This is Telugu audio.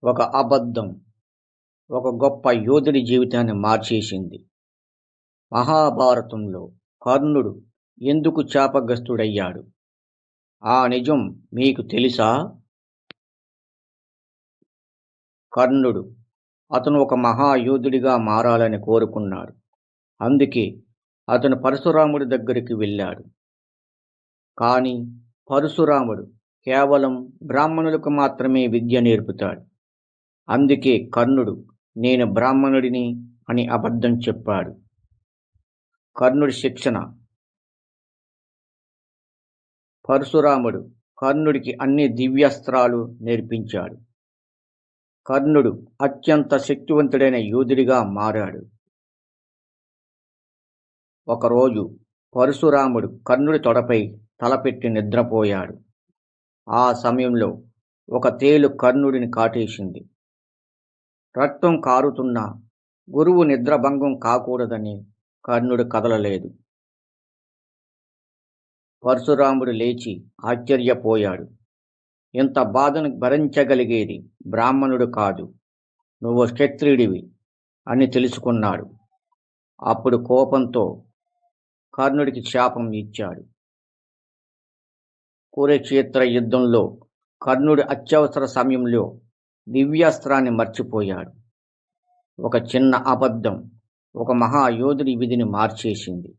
ఒక అబద్ధం ఒక గొప్ప యోధుడి జీవితాన్ని మార్చేసింది. మహాభారతంలో కర్ణుడు ఎందుకు శాపగ్రస్తుడయ్యాడు? ఆ నిజం మీకు తెలుసా? కర్ణుడు అతను ఒక మహాయోధుడిగా మారాలని కోరుకున్నాడు. అందుకే అతను పరశురాముడి దగ్గరికి వెళ్ళాడు. కానీ పరశురాముడు కేవలం బ్రాహ్మణులకు మాత్రమే విద్య నేర్పుతాడు. అందుకే కర్ణుడు నేను బ్రాహ్మణుడిని అని అబద్ధం చెప్పాడు. కర్ణుడి శిక్షణ. పరశురాముడు కర్ణుడికి అన్ని దివ్యాస్త్రాలు నేర్పించాడు. కర్ణుడు అత్యంత శక్తివంతుడైన యోధుడిగా మారాడు. ఒకరోజు పరశురాముడు కర్ణుడి తొడపై తలపెట్టి నిద్రపోయాడు. ఆ సమయంలో ఒక తేలు కర్ణుడిని కాటేసింది. రక్తం కారుతున్నా గురువు నిద్రభంగం కాకూడదని కర్ణుడు కదలలేదు. పరశురాముడు లేచి ఆశ్చర్యపోయాడు. ఇంత బాధను భరించగలిగేది బ్రాహ్మణుడు కాదు, నువ్వు క్షత్రియుడివి అని తెలుసుకున్నాడు. అప్పుడు కోపంతో కర్ణుడికి శాపం ఇచ్చాడు. కురుక్షేత్ర యుద్ధంలో కర్ణుడు అత్యవసర సమయంలో దివ్యాస్త్రాన్ని మర్చిపోయాడు. ఒక చిన్న అబద్ధం ఒక మహాయోధుడి విధిని మార్చేసింది.